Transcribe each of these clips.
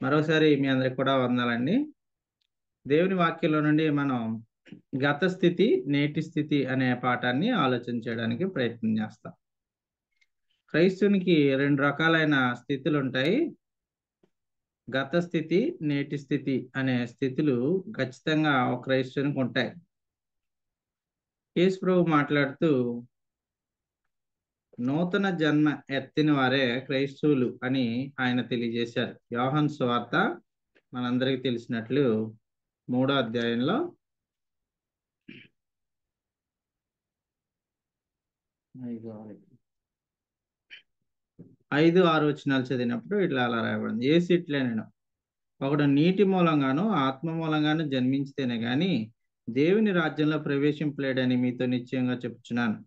మరోసారి మీ అందరికి కూడా వందనాలండి. దేవుని వాక్యంలో నుండి మనం గత స్థితి, నేటి స్థితి అనే పాఠాన్ని ఆలోచన చేయడానికి ప్రయత్నం చేస్తాం. క్రైస్తవునికి 2 రకాలైన స్థితులుంటాయి. గత స్థితి, నేటి స్థితి అనే స్థితులు ఖచ్చితంగా ఒక క్రైస్తవునికి ఉంటాయి. యేసు ప్రభు మాట్లాడుతూ నూతన జన్మ ఎత్తిన వారే క్రైస్తవులు అని ఆయన తెలియజేశారు. యోహాను సువార్త మనందరికీ తెలిసినట్లు 3వ అధ్యాయంలో 5-6 వచనాలు చదివినప్పుడు ఇట్లా అలా రాయబడింది. యేసు ఇట్లే నేను ఒకడు నీటి మూలంగాను ఆత్మ మూలంగాను జన్మించితేనే గాని దేవుని రాజ్యంలో ప్రవేశింపలేడని మీతో నిశ్చయంగా చెప్తున్నాను.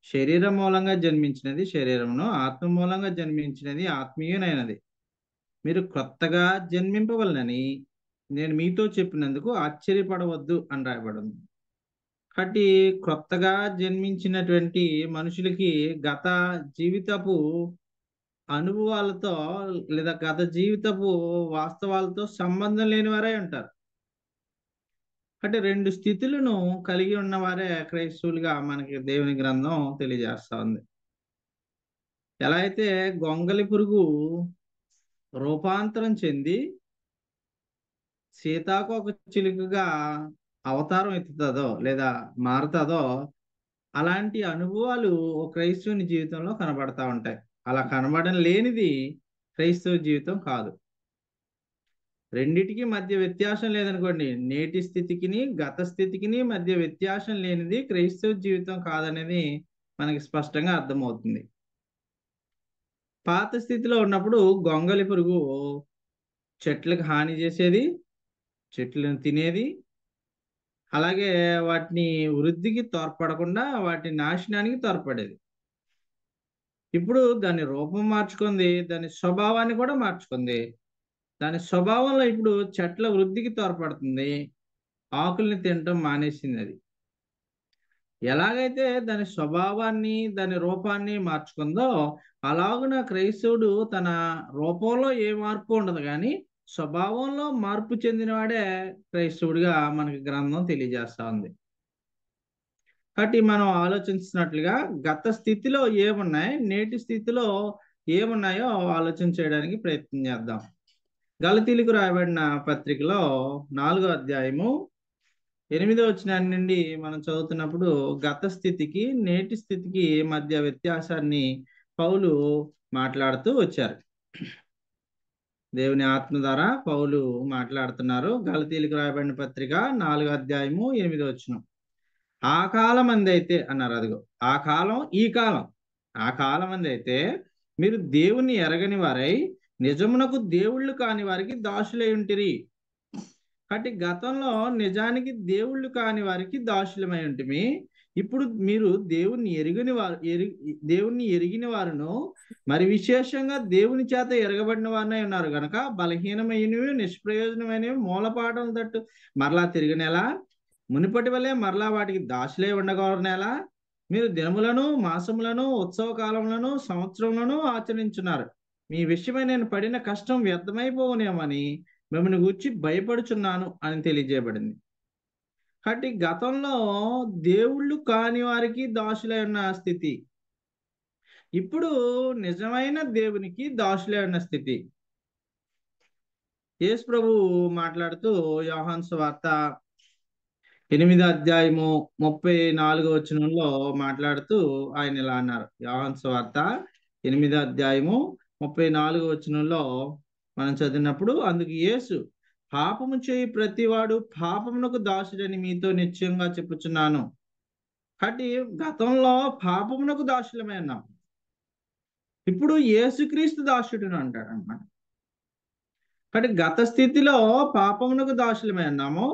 శరీరం మూలంగా జన్మించినది శరీరమును, ఆత్మ మూలంగా జన్మించినది ఆత్మీయునైనది. మీరు కొత్తగా జన్మింపవలనని నేను మీతో చెప్పినందుకు ఆశ్చర్యపడవద్దు అని రాయబడింది. కాబట్టి కొత్తగా జన్మించినటువంటి మనుషులకి గత జీవితపు అనుభవాలతో లేదా గత జీవితపు వాస్తవాలతో సంబంధం లేని వారే ఉంటారు. అంటే 2 స్థితులను కలిగి ఉన్నవారే క్రైస్తవులుగా మనకి దేవుని గ్రంథం తెలియజేస్తా ఉంది. ఎలా అయితే గొంగలి పురుగు రూపాంతరం చెంది సీతాకోక చిలుకగా అవతారం ఎత్తుతుందో లేదా మారుతుందో, అలాంటి అనుభవాలు ఒక క్రైస్తవుని జీవితంలో కనబడతా ఉంటాయి. అలా కనబడడం లేనిది క్రైస్తవ జీవితం కాదు. రెండిటికి మధ్య వ్యత్యాసం లేదనుకోండి, నేటి స్థితికిని గత స్థితికిని మధ్య వ్యత్యాసం లేనిది క్రైస్తవ జీవితం కాదనేది మనకి స్పష్టంగా అర్థమవుతుంది. పాత స్థితిలో ఉన్నప్పుడు గొంగలి పురుగు చెట్లకు హాని చేసేది, చెట్లను తినేది, అలాగే వాటిని వృద్ధికి తోడ్పడకుండా వాటి నాశనానికి తోడ్పడేది. ఇప్పుడు దాని రూపం మార్చుకుంది, దాని స్వభావాన్ని కూడా మార్చుకుంది. దాని స్వభావంలో ఇప్పుడు చెట్ల వృద్ధికి తోడ్పడుతుంది, ఆకుల్ని తినటం మానేసింది. అది ఎలాగైతే దాని స్వభావాన్ని దాని రూపాన్ని మార్చుకుందో, అలాగున క్రైస్తవుడు తన రూపంలో ఏ మార్పు ఉండదు కానీ స్వభావంలో మార్పు చెందినవాడే క్రైస్తవుడిగా మనకి గ్రంథం తెలియజేస్తా ఉంది. కాబట్టి మనం ఆలోచించినట్లుగా గత స్థితిలో ఏమున్నాయి, నేటి స్థితిలో ఏమున్నాయో ఆలోచన చేయడానికి ప్రయత్నం చేద్దాం. గలతీలకు రాయబడిన పత్రికలో 4వ అధ్యాయము 8వ వచనం నుండి మనం చదువుతున్నప్పుడు గత స్థితికి నేటి స్థితికి మధ్య వ్యత్యాసాన్ని పౌలు మాట్లాడుతూ వచ్చారు. దేవుని ఆత్మ ద్వారా పౌలు మాట్లాడుతున్నారు. గలతీలకు రాయబడిన పత్రిక 4వ అధ్యాయము 8వ వచనం. ఆ కాలం అందైతే అన్నారు. అదిగో ఆ కాలం ఈ కాలం. ఆ కాలం అందైతే మీరు దేవుని ఎరగని వారై నిజమునకు దేవుళ్ళు కాని వారికి దాసులై ఉంటిరి. కాబట్టి గతంలో నిజానికి దేవుళ్ళు కాని వారికి దాసులమై ఉంటిమి. ఇప్పుడు మీరు దేవుణ్ణి ఎరిగిన వారును, మరి విశేషంగా దేవుని చేత ఎరగబడిన వారినై ఉన్నారు కనుక బలహీనమైనవి నిష్ప్రయోజనమైనవి మూలపాఠం తట్టు మరలా తిరిగినెలా, మునిపటి వలె మరలా వాటికి దాసులై ఉండగలనేలా మీరు దినములను మాసములను ఉత్సవ కాలములను సంవత్సరములను ఆచరించున్నారు. మీ విషయమై నేను పడిన కష్టం వ్యర్థమైపోవునేమని మిమ్మల్ని గూర్చి భయపడుచున్నాను అని తెలియజేయబడింది. కాబట్టి గతంలో దేవుళ్ళు కాని వారికి దాసులై ఉన్న స్థితి, ఇప్పుడు నిజమైన దేవునికి దాసులై ఉన్న స్థితి. యేసు ప్రభు మాట్లాడుతూ యోహాను సువార్త 8వ అధ్యాయము 34వ వచనంలో మాట్లాడుతూ ఆయన ఇలా అన్నారు. యోహాను సువార్త 8వ అధ్యాయము 34వ వచనంలో మనం చదివినప్పుడు, అందుకు యేసు పాపము చేయి ప్రతివాడు పాపమునకు దాసుడని మీతో నిశ్చయంగా చెప్పుచున్నాను. కాబట్టి గతంలో పాపమునకు దాసులమే ఉన్నాం, ఇప్పుడు యేసుక్రీస్తు దాసుడుని అంటాడు అన్నమాట. కాబట్టి గత స్థితిలో పాపమునకు దాసులమే ఉన్నాము,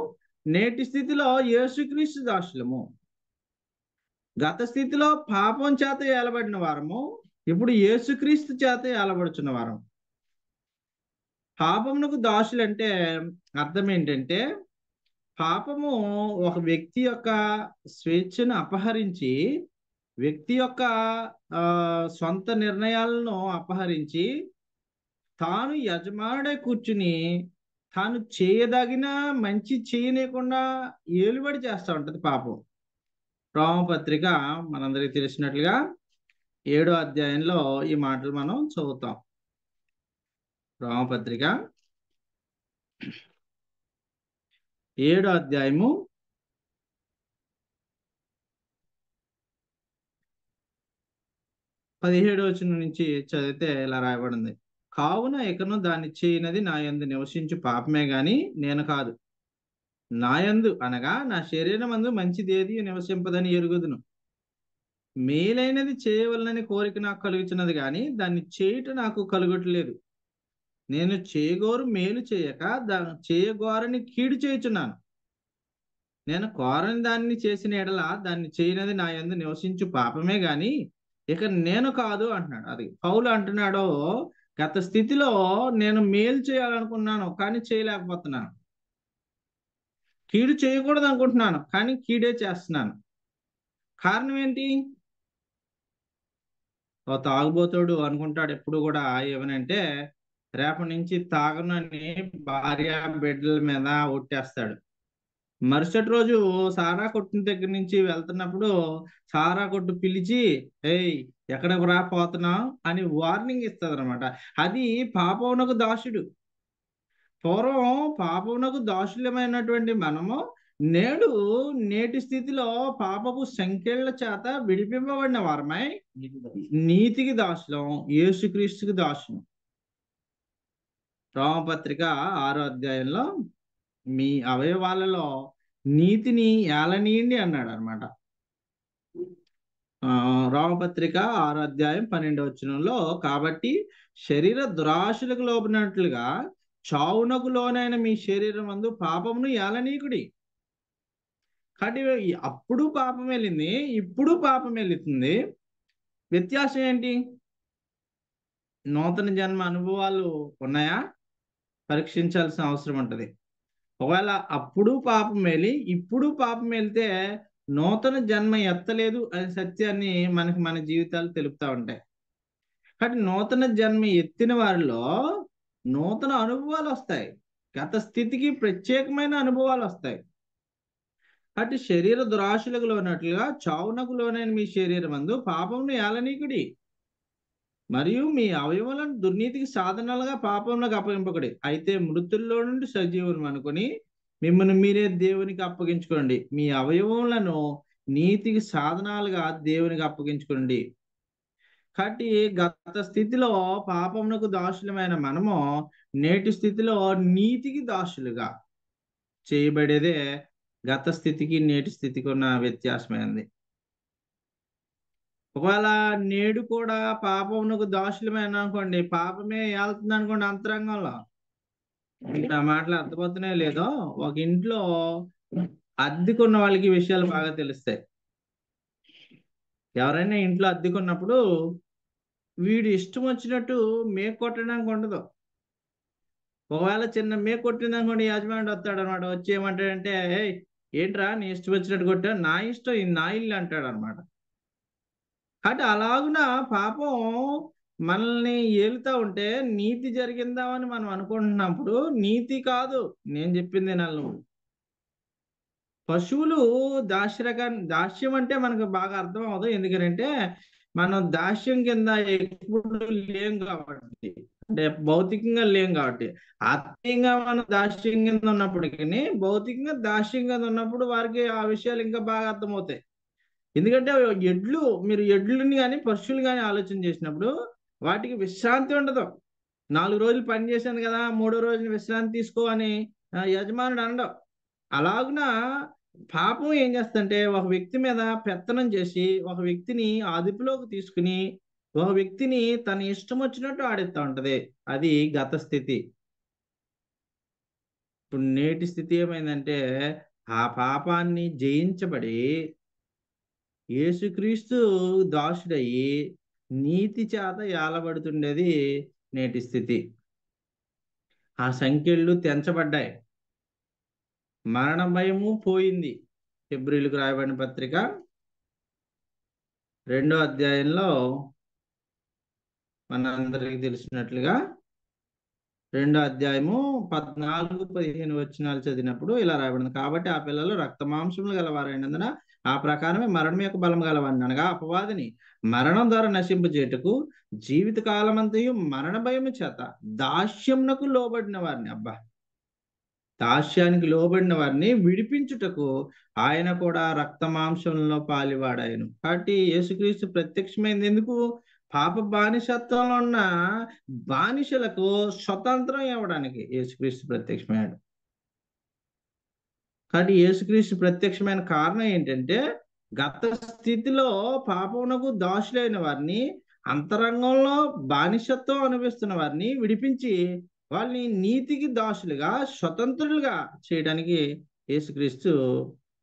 నేటి స్థితిలో యేసుక్రీస్తు దాసులము. గత స్థితిలో పాపం చేత ఏలబడిన వారము, ఇప్పుడు యేసుక్రీస్తు చేత ఏలబడుచున్న వారం. పాపమునకు దాసులంటే అర్థం ఏంటంటే, పాపము ఒక వ్యక్తి యొక్క స్వేచ్ఛను అపహరించి, వ్యక్తి యొక్క సొంత నిర్ణయాలను అపహరించి తాను యజమానుడై కూర్చుని తాను చేయదగిన మంచి చేయనీయకుండా ఏలుబడి చేస్తూ ఉంటది పాపం. రోమపత్రిక మనందరికీ తెలిసినట్లుగా 7వ అధ్యాయంలో ఈ మాటలు మనం చదువుతాం. రోమపత్రిక 7వ అధ్యాయము 17వ వచనం నుంచి చదివితే ఇలా రాయబడింది. కావున ఇకను దాన్ని చేయనది నా యందు నివసించు పాపమే గాని నేను కాదు. నా యందు అనగా నా శరీరమందు మంచిదేది నివసింపదని ఎరుగుదును. మేలైనది చేయవలనని కోరిక నాకు కలుగుతున్నది గాని దాన్ని చేయుట నాకు కలుగట్లేదు. నేను చేయగోరు మేలు చేయక చేయగోరని కీడు చేయుచున్నాను. నేను కోరని దాన్ని చేసిన ఎడల దాన్ని చేయనది నా యందు నివసించు పాపమే గాని ఇక నేను కాదు అంటున్నాడు. అది పౌలు అంటున్నాడో, గత స్థితిలో నేను మేలు చేయాలనుకున్నాను కానీ చేయలేకపోతున్నాను. కీడు చేయకూడదు అనుకుంటున్నాను కానీ కీడే చేస్తున్నాను. కారణం ఏంటి? ఓ తాగుబోతాడు అనుకుంటాడు ఎప్పుడు కూడా ఏమనంటే, రేపటి నుంచి తాగనని భార్య బిడ్డల మీద ఒట్టేస్తాడు. మరుసటి రోజు సారా కొట్టిన దగ్గర నుంచి వెళ్తున్నప్పుడు సారా కొట్టు పిలిచి, ఏయ్ ఎక్కడికి రాపోతున్నావు అని వార్నింగ్ ఇస్తుంది అనమాట. అది పాపమునకు దాసుడు. పూర్వం పాపమునకు దాసుల్యమైనటువంటి మనము నేడు నేటి స్థితిలో పాపపు సంకెళ్ళ చేత విడిపింపబడిన వారమై నీతికి దాసులం, యేసుక్రీస్తుకి దాసులం. రోమపత్రిక 6వ అధ్యాయంలో మీ అవయవాలలో నీతిని ఏలనీయండి అన్నాడు అనమాట. రోమపత్రిక 6వ అధ్యాయం 12వ వచనంలో, కాబట్టి శరీర దురాశలకు లోబడినట్లుగా చావునకు లోనైన మీ శరీరం అందు పాపమును ఏలనీకుడి. కాబట్టి అప్పుడు పాపం వెళ్ళింది, ఇప్పుడు పాపం వెళుతుంది. వ్యత్యాసం ఏంటి? నూతన జన్మ అనుభవాలు ఉన్నాయా? పరీక్షించాల్సిన అవసరం ఉంటుంది. ఒకవేళ అప్పుడు పాపం వెళ్ళి ఇప్పుడు పాపం వెళ్తే నూతన జన్మ ఎత్తలేదు అనే సత్యాన్ని మనకి మన జీవితాలు తెలుపుతా ఉంటాయి. కాబట్టి నూతన జన్మ ఎత్తిన వారిలో నూతన అనుభవాలు వస్తాయి. గత స్థితికి ప్రత్యేకమైన అనుభవాలు వస్తాయి. కాబట్టి శరీర దురాశలకు లోనట్లుగా చావునకు లోనైన మీ శరీరం అందు పాపమును ఏలనీకుడి, మరియు మీ అవయవాలను దుర్నీతికి సాధనాలుగా పాపంలోకి అప్పగింపకడి. అయితే మృతుల్లో నుండి సజీవులు అనుకొని మిమ్మల్ని మీరే దేవునికి అప్పగించుకోండి. మీ అవయవములను నీతికి సాధనాలుగా దేవునికి అప్పగించుకోండి. కాబట్టి గత స్థితిలో పాపమునకు దాసులమైన మనము నేటి స్థితిలో నీతికి దాసులుగా చేయబడేదే గత స్థితికి నేటి స్థితికి ఉన్న వ్యత్యాసమైంది. ఒకవేళ నేడు కూడా పాపమునకు దాసులమైన అనుకోండి, పాపమే వెళ్తుంది అనుకోండి అంతరంగంలో. నా మాటలు అర్థమవుతున్నాయో లేదో, ఒక ఇంట్లో అద్దెకున్న వాళ్ళకి ఈ విషయాలు బాగా తెలుస్తాయి. ఎవరైనా ఇంట్లో అద్దెకున్నప్పుడు వీడు ఇష్టం వచ్చినట్టు మేకు కొట్టడానికి ఉండదు. ఒకవేళ చిన్న మేకు కొట్టింది అనుకోండి, యజమానుడు వస్తాడు అనమాట. వచ్చి ఏమంటాడంటే, ఏయ్ ఏంట్రా నీ ఇష్టం వచ్చినట్టు కొట్టా, నా ఇష్టం, ఇది నా ఇల్లు అంటాడు అనమాట. అంటే అలాగున పాపం మనల్ని ఏలుతా ఉంటే నీతి జరిగిందా అని మనం అనుకుంటున్నప్పుడు నీతి కాదు. నేను చెప్పింది నన్ను పశువులు దాస్యం అంటే మనకు బాగా అర్థం అవదు. ఎందుకంటే మనం దాస్యం కింద ఎప్పుడు లేం కాబట్టి, అంటే భౌతికంగా లేం కాబట్టి. ఆత్మీయంగా మనం దాస్యం కింద ఉన్నప్పటికీ భౌతికంగా దాస్యం కింద ఉన్నప్పుడు వారికి ఆ విషయాలు ఇంకా బాగా అర్థమవుతాయి. ఎందుకంటే మీరు ఎడ్లని కానీ పశువులు కానీ ఆలోచన చేసినప్పుడు వాటికి విశ్రాంతి ఉండదు. 4 రోజులు పని చేశాను కదా, 3వ రోజున విశ్రాంతి తీసుకో అని యజమానుడు అనడం. అలాగున పాపం ఏం చేస్తుందంటే ఒక వ్యక్తి మీద పెత్తనం చేసి ఒక వ్యక్తిని అదుపులోకి తీసుకుని ఒక వ్యక్తిని తన ఇష్టం వచ్చినట్టు ఆడిస్తూ ఉంటది. అది గత స్థితి. ఇప్పుడు నేటి స్థితి ఏమైందంటే ఆ పాపాన్ని జయించబడి యేసుక్రీస్తు దాసుడయి నీతి చేత ఏలబడుతుండేది నేటి స్థితి. ఆ సంఖ్యలు తెంచబడ్డాయి. మరణ భయము పోయింది. హెబ్రీయులకు రాయబడిన పత్రిక 2వ అధ్యాయంలో మనందరికీ తెలిసినట్లుగా 2 అధ్యాయము 14-15 వచనాలు చదివినప్పుడు ఇలా రాయబడింది. కాబట్టి ఆ పిల్లలు రక్త మాంసములు గలవారైనందున ఆ ప్రకారమే మరణం యొక్క బలం గలవారిని, అనగా అపవాదిని మరణం ద్వారా నశింపజేయుటకు జీవిత కాలమంతయు మరణ భయము చేత దాస్యమునకు లోబడిన వారిని, అబ్బా, దాస్యానికి లోబడిన వారిని విడిపించుటకు ఆయన కూడా రక్త మాంసంలో పాలివాడాయను. కాబట్టి యేసుక్రీస్తు ప్రత్యక్షమైంది ఎందుకు? పాప బానిసత్వంలో ఉన్న బానిసలకు స్వతంత్రం ఇవ్వడానికి యేసుక్రీస్తు ప్రత్యక్షమయ్యాడు. కాబట్టి యేసుక్రీస్తు ప్రత్యక్షమైన కారణం ఏంటంటే, గత స్థితిలో పాపమునకు దాసులైన వారిని, అంతరంగంలో బానిసత్వం అనుభవిస్తున్న వారిని విడిపించి వాళ్ళని నీతికి దాసులుగా, స్వతంత్రులుగా చేయడానికి యేసుక్రీస్తు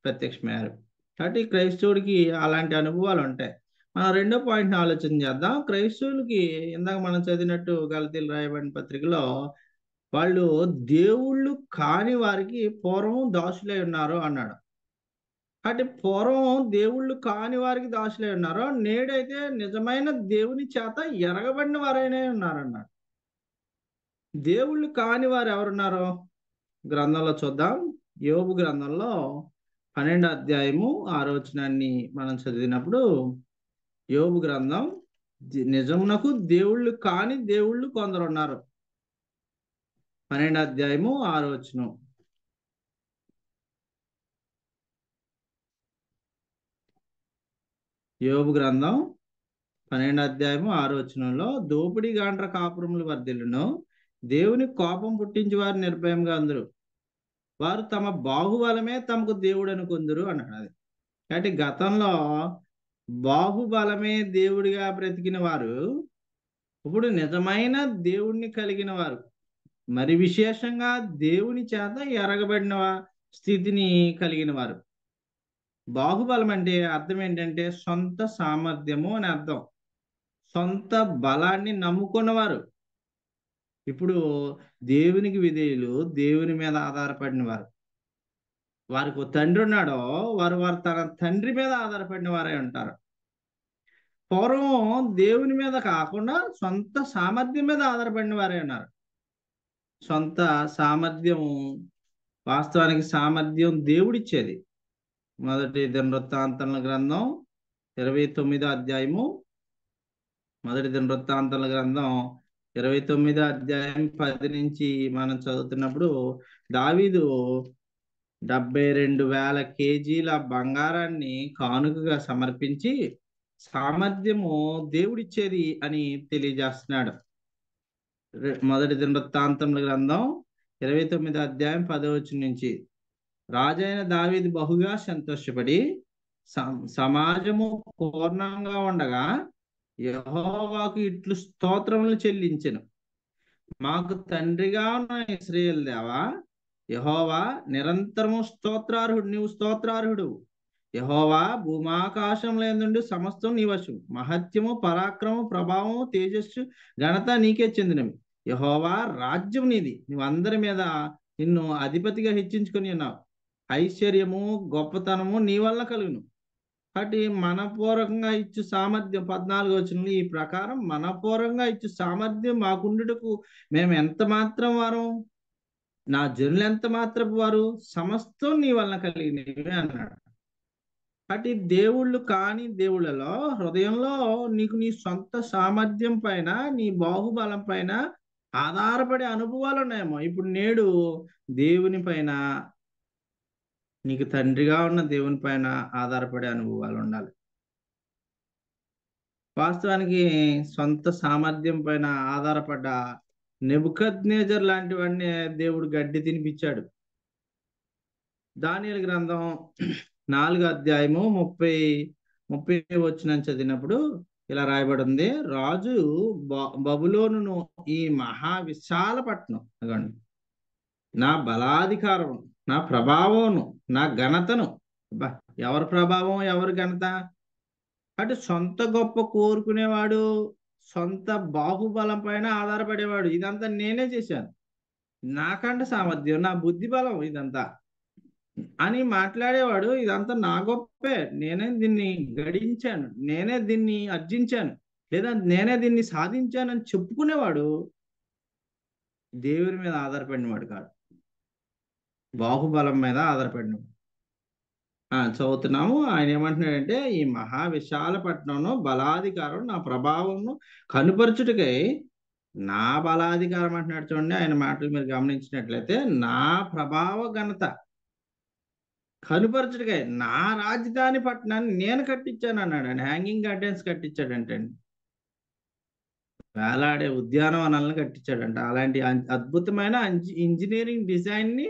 ప్రత్యక్షమయ్యారు. కాబట్టి క్రైస్తవుడికి అలాంటి అనుభవాలు ఉంటాయి. మనం రెండో పాయింట్ని ఆలోచన చేద్దాం. క్రైస్తవులకి ఇందాక మనం చదివినట్టు గలతీయులకు రాయబడిన పత్రికలో వాళ్ళు దేవుళ్ళు కాని వారికి పూర్వం దాసులై ఉన్నారు అన్నాడు. అంటే పూర్వం దేవుళ్ళు కాని వారికి దాసులై ఉన్నారు, నేడైతే నిజమైన దేవుని చేత ఎరగబడిన వారైనా ఉన్నారన్నాడు. దేవుళ్ళు కాని వారు ఎవరున్నారో గ్రంథంలో చూద్దాం. యోబు గ్రంథంలో 12 అధ్యాయము 6 వచనాన్ని మనం చదివినప్పుడు, యోబు గ్రంథం, నిజమునకు దేవుళ్ళు కాని దేవుళ్ళు కొందరు ఉన్నారు. 12 అధ్యాయము 6 వచనం. యోబు గ్రంథం 12 అధ్యాయము 6 వచనంలో, దోపిడి గాండ్ర కాపురములు వర్ధిల్లును, దేవుని కోపం పుట్టించి వారు నిర్భయంగా అందరు, వారు తమ బాహుబలమే తమకు దేవుడు అనుకుందరు అన్నాడు. అది కాబట్టి గతంలో బాహుబలమే దేవుడిగా బ్రతికిన వారు ఇప్పుడు నిజమైన దేవుణ్ణి కలిగిన వారు, మరి విశేషంగా దేవుని చేత ఎరగబడిన స్థితిని కలిగిన వారు. బాహుబలం అంటే అర్థం ఏంటంటే సొంత సామర్థ్యము అని అర్థం. సొంత బలాన్ని నమ్ముకున్నవారు. ఇప్పుడు దేవునికి విధేయులు, దేవుని మీద ఆధారపడిన వారు. వారికి ఒక తండ్రి ఉన్నాడో వారు తన తండ్రి మీద ఆధారపడిన వారే ఉంటారు. పూర్వం దేవుని మీద కాకుండా సొంత సామర్థ్యం మీద ఆధారపడిన వారే ఉన్నారు. సొంత సామర్థ్యం, వాస్తవానికి సామర్థ్యం దేవుడిచ్చేది. మొదటి దినవృత్తాంతముల గ్రంథం 29 అధ్యాయము, మొదటి దినవృత్తాంతముల గ్రంథం 29 అధ్యాయం 10 నుంచి మనం చదువుతున్నప్పుడు, దావీదు 72,000 కేజీల బంగారాన్ని కానుకగా సమర్పించి సామర్థ్యము దేవుడిచ్చేది అని తెలియజేస్తున్నాడు. మొదటి దినవృత్తాంతముల గ్రంథం 29 అధ్యాయం 10 వచనం నుంచి, రాజైన దావీదు బహుగా సంతోషపడి సమాజము పూర్ణంగా ఉండగా యెహోవాకు ఇట్లు స్తోత్రములు చెల్లించెను. మాకు తండ్రిగా ఉన్న ఇశ్రాయేలు దేవా, యెహోవా నిరంతరము స్తోత్రార్హుడు, నీవు స్తోత్రార్హుడు. యెహోవా భూమాకాశములందు సమస్తం నీ వశం, మహత్యము, పరాక్రమము, ప్రభావము, తేజస్సు, ఘనత నీకే చెందినవి. యెహోవా రాజ్యం నీది, నువ్వు అందరి మీద నిన్ను అధిపతిగా హెచ్చించుకొని ఉన్నావు. ఐశ్వర్యము, గొప్పతనము నీ వల్ల కలుగును. కాబట్టి మనపూర్వకంగా ఇచ్చు సామర్థ్యం, 14 వచనంలో ఈ ప్రకారం మనపూర్వకంగా ఇచ్చు సామర్థ్యం మాకుండుటకు మేము ఎంత మాత్రం వారు, నా జనులు ఎంత మాత్రపు వారు, సమస్తం నీ వలన కలిగినవి అన్నాడు. కాబట్టి దేవుళ్ళు కాని దేవుళ్ళలో హృదయంలో నీకు నీ సొంత సామర్థ్యం పైన, నీ బాహుబలం పైన ఆధారపడే అనుభవాలు ఉన్నాయేమో. ఇప్పుడు నేడు దేవుని పైన, నీకు తండ్రిగా ఉన్న దేవుని పైన ఆధారపడే అనుభవాలు ఉండాలి. వాస్తవానికి సొంత సామర్థ్యం పైన ఆధారపడ్డ నెబుకద్నెజర్ లాంటి వాడిని దేవుడు గడ్డి తినిపించాడు. దానియేలు గ్రంథం 4 అధ్యాయము 30 వచనం చదివినప్పుడు ఇలా రాయబడి ఉంది, రాజు బబులోనును, ఈ మహా విశాల పట్టణం, నా బలాధికారం, నా ప్రభావమును, నా ఘనతను, ఎవరి ప్రభావం, ఎవరి ఘనత? అటు సొంత గొప్ప కోరుకునేవాడు, సొంత బాహుబలం పైన ఆధారపడేవాడు. ఇదంతా నేనే చేశాను, నాకంటే సామర్థ్యం, నా బుద్ధి బలం ఇదంతా అని మాట్లాడేవాడు. ఇదంతా నా గొప్పే, నేనే దీన్ని గడించాను, నేనే దీన్ని అర్జించాను, లేదా నేనే దీన్ని సాధించానని చెప్పుకునేవాడు. దేవుని మీద ఆధారపడినవాడు కాదు, బాహుబలం మీద ఆధారపడినవాడు. చదువుతున్నాము. ఆయన ఏమంటున్నాడంటే, ఈ మహా విశాల పట్టణంలో బలాధికారం నా ప్రభావమును కనుపరచుటకై, నా బలాధికారం అంటున్నాడు చూడండి. ఆయన మాటలు మీరు గమనించినట్లయితే, నా ప్రభావ ఘనత కనుపరచుటకై నా రాజధాని పట్టణాన్ని నేను కట్టించాను అన్నాడు. ఆయన హ్యాంగింగ్ గార్డెన్స్ కట్టించాడంటే అండి, వేలాడే ఉద్యానవనాలను కట్టించాడంట. అలాంటి అద్భుతమైన ఇంజనీరింగ్ డిజైన్ ని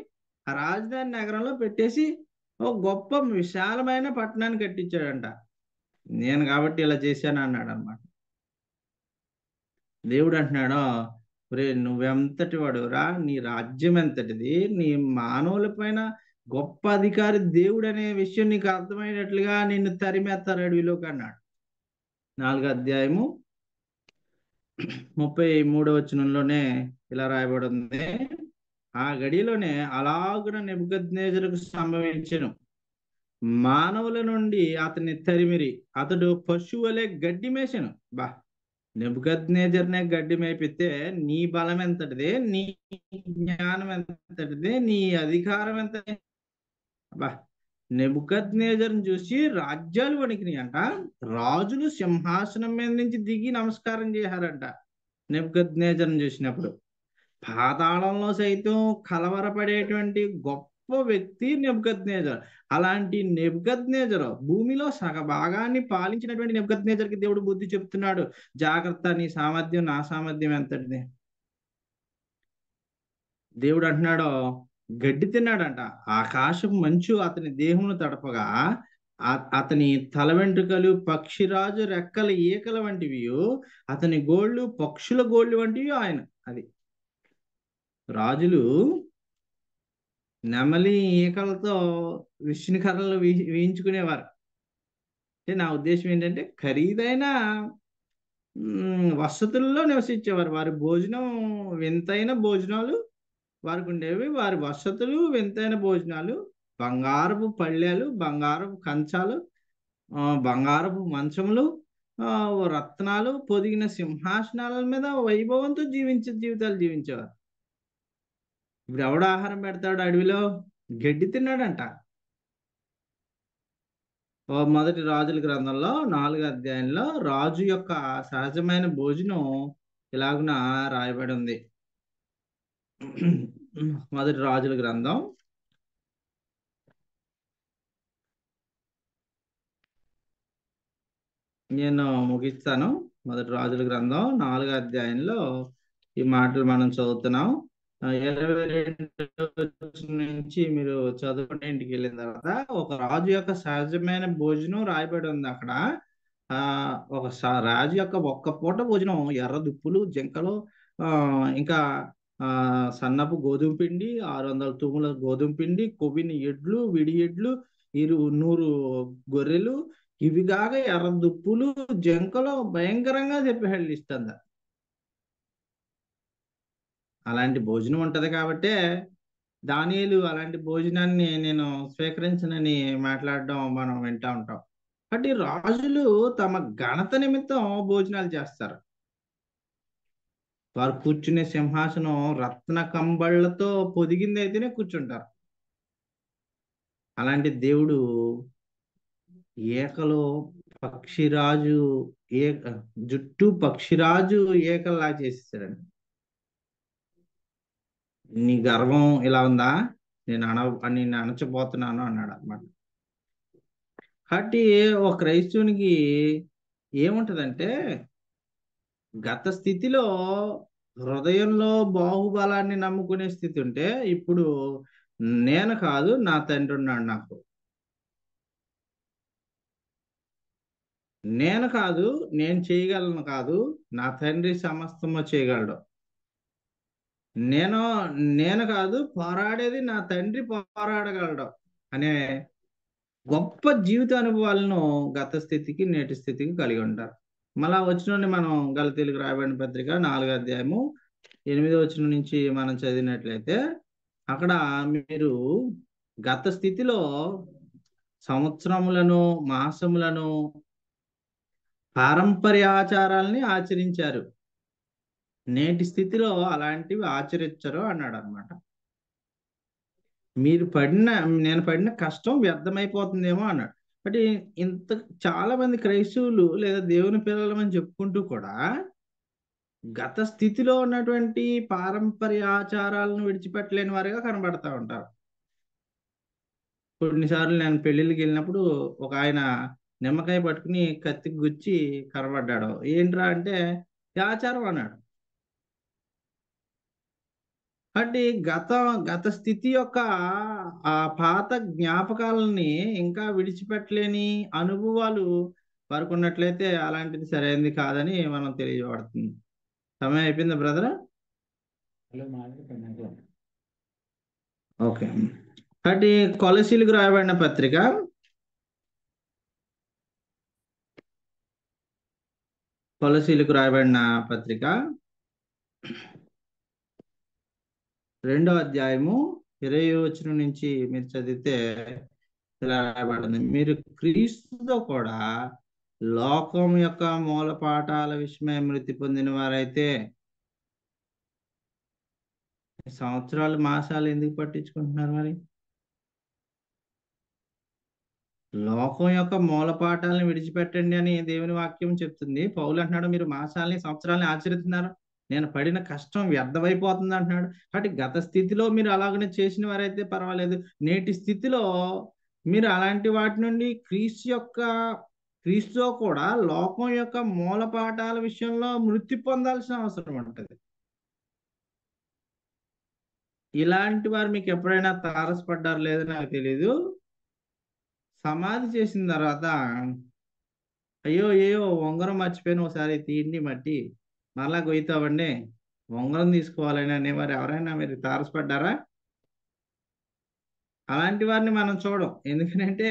ఆ రాజధాని నగరంలో పెట్టేసి ఒక గొప్ప విశాలమైన పట్టణాన్ని కట్టించాడంట. నేను కాబట్టి ఇలా చేశాను అన్నాడు అనమాట. దేవుడు అంటున్నాడు, రే నువ్వెంతటి వాడురా, నీ రాజ్యం ఎంతటిది, నీ మానవుల పైన గొప్ప అధికారి దేవుడు అనే విషయం నీకు అర్థమైనట్లుగా నిన్ను తరిమేస్తారు అడవిలోకి అన్నాడు. 4వ అధ్యాయము 33వ వచనంలోనే ఇలా రాయబడి ఉంది, ఆ గడిలోనే అలాగున నెబుకద్నెజరుకు సంభవించెను. మానవుల నుండి అతన్ని తరిమిరి, అతడు పశువులే గడ్డి మేసెను. నెబుకద్నెజర్నే గడ్డి మేపితే నీ బలం ఎంతటిదే, నీ జ్ఞానం ఎంతటిదే, నీ అధికారం ఎంత. నెబుకద్నెజర్ని చూసి రాజ్యాలు వణికినాయి అంట. రాజులు సింహాసనం మీద నుంచి దిగి నమస్కారం చేశారంట నెబుకద్నెజర్ని చూసినప్పుడు. పాతాళంలో సైతం కలవరపడేటువంటి గొప్ప వ్యక్తి నెబుకద్నెజర్. అలాంటి నెబుకద్నెజర్ భూమిలో సగ భాగాన్ని పాలించినటువంటి నెబుకద్నెజర్కి దేవుడు బుద్ధి చెప్తున్నాడు, జాగ్రత్త, నీ సామర్థ్యం నా సామర్థ్యం ఎంతటిది. దేవుడు అంటున్నాడు, గడ్డి తిన్నాడంట. ఆకాశం మంచు అతని దేహమును తడపగా అతని తల వెంట్రుకలు పక్షిరాజు రెక్కల ఈకల వంటివి, అతని గోళ్ళు పక్షుల గోళ్ళు వంటివి. ఆయన అది రాజులు నెమలి ఈకలతో విష్ణు కర్రలు వేయించుకునేవారు. అంటే నా ఉద్దేశం ఏంటంటే, ఖరీదైన వసతుల్లో నివసించేవారు. వారి భోజనం వింతైన భోజనాలు వారికి ఉండేవి. వారి వసతులు వింతైన భోజనాలు, బంగారపు పళ్ళెలు, బంగారపు కంచాలు, బంగారపు మంచములు, రత్నాలు పొదిగిన సింహాసనాల మీద వైభవంతో జీవితాలు జీవించేవారు. ఇప్పుడు ఎవడు ఆహారం పెడతాడు అడవిలో? గడ్డి తిన్నాడంట. మొదటి రాజుల గ్రంథంలో 4వ అధ్యాయంలో రాజు యొక్క సహజమైన భోజనం ఇలాగున రాయబడి ఉంది. మొదటి రాజుల గ్రంథం నేను ముగిస్తాను. మొదటి రాజుల గ్రంథం 4వ అధ్యాయంలో ఈ మాటలు మనం చదువుతున్నాం. 22 నుంచి మీరు చదువుకుంటే ఇంటికి వెళ్ళిన తర్వాత ఒక రాజు యొక్క సహజమైన భోజనం రాయబడి ఉంది అక్కడ. ఒక రాజు యొక్క ఒక్క పూట భోజనం ఎర్ర దుప్పులు, జింకలు, ఇంకా సన్నపు గోధుమ పిండి, 600 తూముల గోధుమ పిండి, కొవ్విని ఎడ్లు, విడి ఎడ్లు, 100 గొర్రెలు, ఇవి కాక ఎర్ర దుప్పులు, జింకలు, భయంకరంగా చెప్పాడు లిస్ట్ అంతా. అలాంటి భోజనం ఉంటది కాబట్టే దానియేలు అలాంటి భోజనాన్ని నేను స్వీకరించనని మాట్లాడడం మనం వింటా ఉంటాం. కాబట్టి రాజులు తమ ఘనత నిమిత్తం భోజనాలు చేస్తారు. వారు కూర్చునే సింహాసనం రత్న కంబళ్లతో పొదిగింది అయితేనే కూర్చుంటారు. అలాంటి దేవుడు ఏకలో పక్షిరాజు జుట్టు పక్షిరాజు ఏకల్లా చేసేసాడండి. నీ గర్వం ఇలా ఉందా, నేను అణచబోతున్నాను అన్నాడు అన్నమాట. కాబట్టి ఒక క్రైస్తవునికి ఏముంటదంటే, గత స్థితిలో హృదయంలో బాహుబలాన్ని నమ్ముకునే స్థితి ఉంటే, ఇప్పుడు నేను కాదు నా తండ్రి ఉన్నాడు నాకు. నేను కాదు, నేను చేయగలను కాదు, నా తండ్రి సమస్తము చేయగలడు. నేను కాదు పోరాడేది, నా తండ్రి పోరాడగలడు అనే గొప్ప జీవిత అనుభవాలను గత స్థితికి నేటి స్థితికి కలిగి ఉంటారు. మళ్ళా వచ్చిన మనం గలతీయులకు రాయబడిన పత్రిక 4వ అధ్యాయము 8వ వచనం నుంచి మనం చదివినట్లయితే, అక్కడ మీరు గత స్థితిలో సంవత్సరములను, మాసములను, పారంపర్య ఆచారాలని ఆచరించారు. నేటి స్థితిలో అలాంటివి ఆచరించరు అన్నాడు అనమాట. నేను పడిన కష్టం వ్యర్థమైపోతుందేమో అన్నాడు. అంటే ఇంత చాలా మంది క్రైస్తవులు లేదా దేవుని పిల్లలమని చెప్పుకుంటూ కూడా గత స్థితిలో ఉన్నటువంటి పారంపర్య ఆచారాలను విడిచిపెట్టలేని వారిగా కనబడతా ఉంటారు. కొన్నిసార్లు నేను పెళ్ళిళ్ళకి వెళ్ళినప్పుడు ఒక ఆయన నిమ్మకాయ పట్టుకుని కత్తికి గుచ్చి కనబడ్డాడు. ఏంట్రా అంటే, "ఈ ఆచారం" అన్నాడు. అంటే గత స్థితి యొక్క ఆ పాత జ్ఞాపకాలని ఇంకా విడిచిపెట్టలేని అనుభవాలు వారికున్నట్లయితే అలాంటిది సరైనది కాదని మనం తెలియబడుతుంది. సమయం అయిపోయిందా బ్రదర్? ఓకే. కాబట్టి కొలసీలకు రాయబడిన పత్రిక కొలసీలకు రాయబడిన పత్రిక 2వ అధ్యాయము 20వ వచనం నుంచి మీరు చదివితే ఇలా రాయబడింది. మీరు క్రీస్తుతో కూడా లోకం యొక్క మూలపాఠాల విషయమై మృతి పొందిన వారైతే, సంవత్సరాలు మాసాలు ఎందుకు పట్టించుకుంటున్నారు మరి? లోకం యొక్క మూలపాఠాలను విడిచిపెట్టండి అని దేవుని వాక్యం చెప్తుంది. పౌలు అంటున్నాడు, మీరు మాసాలని సంవత్సరాలని ఆచరిస్తున్నారు, నేను పడిన కష్టం వ్యర్థమైపోతుంది అంటున్నాడు. కాబట్టి గత స్థితిలో మీరు అలాగనే చేసిన వారైతే పర్వాలేదు. నేటి స్థితిలో మీరు అలాంటి వాటి నుండి క్రీస్తుతో కూడా లోకం యొక్క మూలపాఠాల విషయంలో మృతి పొందాల్సిన అవసరం ఉంటుంది. ఇలాంటి వారు మీకు ఎప్పుడైనా తారసపడ్డారు లేదో నాకు తెలీదు. సమాధి చేసిన తర్వాత, అయ్యో అయ్యో ఉంగరం మర్చిపోయిన, ఒకసారి తీయండి మట్టి, మరలా గొయ్యితావండి, ఉంగరం తీసుకోవాలని అనేవారు ఎవరైనా మీరు తారసపడ్డారా? అలాంటి వారిని మనం చూడం. ఎందుకంటే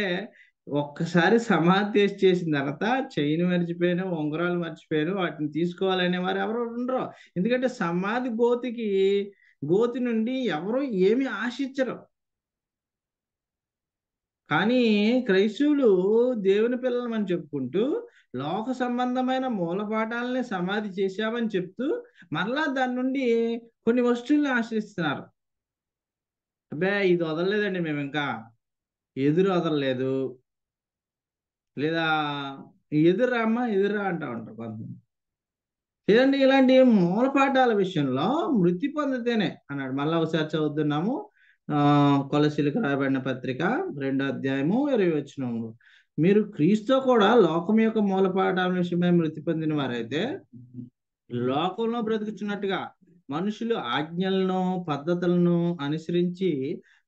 ఒక్కసారి సమాధి చేసిన తర్వాత చైన్ మర్చిపోయాను, ఉంగరాలు మర్చిపోయాను, వాటిని తీసుకోవాలనే వారు ఎవరు ఉండరు. ఎందుకంటే గోతి నుండి ఎవరు ఏమి ఆశించరు. కానీ క్రైస్తవులు దేవుని పిల్లలమని చెప్పుకుంటూ లోక సంబంధమైన మూలపాఠాలని సమాధి చేశామని చెప్తూ మరలా దాని నుండి కొన్ని వస్తువుల్ని ఆశ్రయిస్తున్నారు. అబ్బే ఇది వదలలేదండి మేము, ఇంకా ఎదురు వదలలేదు, లేదా ఎదురా అమ్మా ఎదురా అంటా ఉంటారు కొంతమంది. లేదండి ఇలాంటి మూలపాఠాల విషయంలో మృతి పొందితేనే అన్నాడు. మళ్ళా ఒకసారి చదువుతున్నాము. కొలసీలకు రాయబడిన పత్రిక 2వ అధ్యాయము 20వ వచనము. మీరు క్రీస్తు కూడా లోకం యొక్క మూలపాఠాల విషయమై మృతి పొందిన వారైతే లోకంలో బ్రతుకుతున్నట్టుగా మనుషులు ఆజ్ఞలను పద్ధతులను అనుసరించి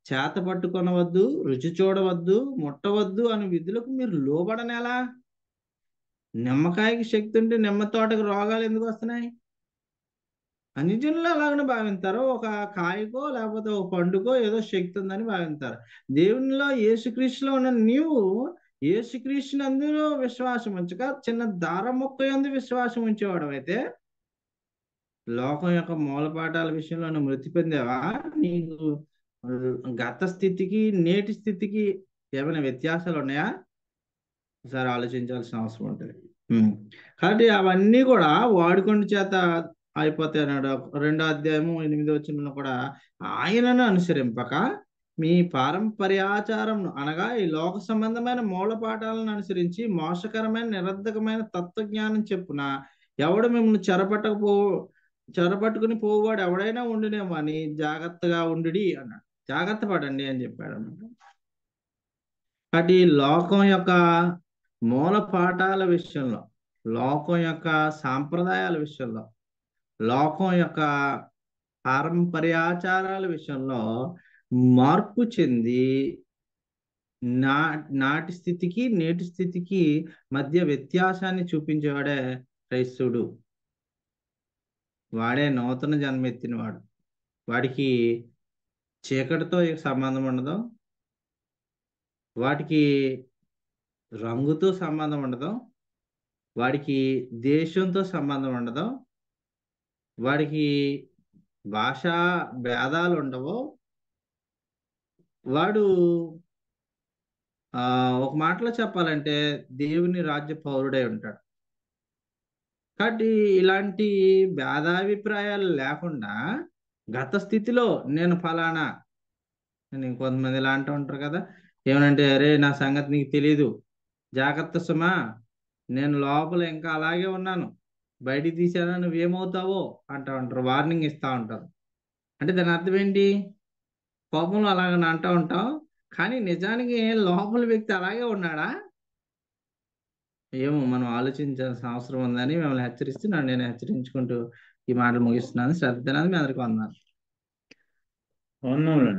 చేత పట్టుకొనవద్దు, రుచి చూడవద్దు, ముట్టవద్దు అని విధులకు మీరు లోబడనేలా? నిమ్మకాయకి శక్తి ఉంటే నిమ్మ తోటకు రోగాలు ఎందుకు వస్తున్నాయి? అన్ని జనులు అలాగనే భావిస్తారు. ఒక కాయకో లేకపోతే ఒక పండుకో ఏదో శక్తి ఉందని భావిస్తారు. దేవునిలో యేసుక్రీస్తులో ఉన్న నీవు యేసుక్రీస్తుని అందులో విశ్వాసం ఉంచక చిన్న దారం మొక్క యందు విశ్వాసం ఉంచేవాడు అయితే లోకం యొక్క మూలపాఠాల విషయంలో నువ్వు మృతి పొందావా? నీకు గత స్థితికి నేటి స్థితికి ఏమైనా వ్యత్యాసాలు ఉన్నాయా? ఒకసారి ఆలోచించాల్సిన అవసరం ఉంటుంది. కాబట్టి అవన్నీ కూడా వాడుకొని చేత అయిపోతాయి అన్నాడు. 2వ అధ్యాయము 8వ వచనంలో కూడా ఆయనను అనుసరింపక మీ పారంపర్యాచారం అనగా ఈ లోక సంబంధమైన మూలపాఠాలను అనుసరించి మోసకరమైన నిరర్ధకమైన తత్వజ్ఞానం చెప్పున ఎవడు మిమ్మల్ని చెరపట్టుకుని పోవాడు ఎవడైనా ఉండునేమో అని జాగ్రత్తగా ఉండుడి అన్నాడు. జాగ్రత్త పడండి అని చెప్పాడు అన్నమాట. కాబట్టి లోకం యొక్క మూల పాఠాల విషయంలో, లోకం యొక్క సాంప్రదాయాల విషయంలో, లోకం యొక్క పారంపర్యాచారాల విషయంలో మార్పు చెంది నా నాటి స్థితికి నేటి స్థితికి మధ్య వ్యత్యాసాన్ని చూపించేవాడే క్రైస్తవుడు. వాడే నూతన జన్మెత్తినవాడు. వాడికి చీకటితో సంబంధం ఉండదు, వాటికి రంగుతో సంబంధం ఉండదు, వాడికి దేశంతో సంబంధం ఉండదు, వాడికి భాషా భేదాలు ఉండవు. వాడు ఒక మాటలో చెప్పాలంటే దేవుని రాజ్య పౌరుడై ఉంటాడు. కాబట్టి ఇలాంటి భేదాభిప్రాయాలు లేకుండా గత స్థితిలో నేను ఫలానా అని కొంతమంది ఇలా అంటూ ఉంటారు కదా. ఏమనంటే, అరే నా సంగతి నీకు తెలీదు, జాగ్రత్త సుమా, నేను లోపల ఇంకా అలాగే ఉన్నాను, బయటికి తీసానా నువ్వేమవుతావో అంటూ ఉంటారు, వార్నింగ్ ఇస్తూ ఉంటారు. అంటే దాని అర్థం ఏంటి? కోపంలో అలాగ అంటూ ఉంటాం, కానీ నిజానికి లోపల వ్యక్తి అలాగే ఉన్నాడా? ఏమో మనం ఆలోచించాల్సిన అవసరం ఉందని మిమ్మల్ని హెచ్చరిస్తూ నన్ను నేను హెచ్చరించుకుంటూ ఈ మాటలు ముగిస్తున్నాను. శ్రద్ధ తినాలి. మీ అందరికీ వందనాలు. అవునండి.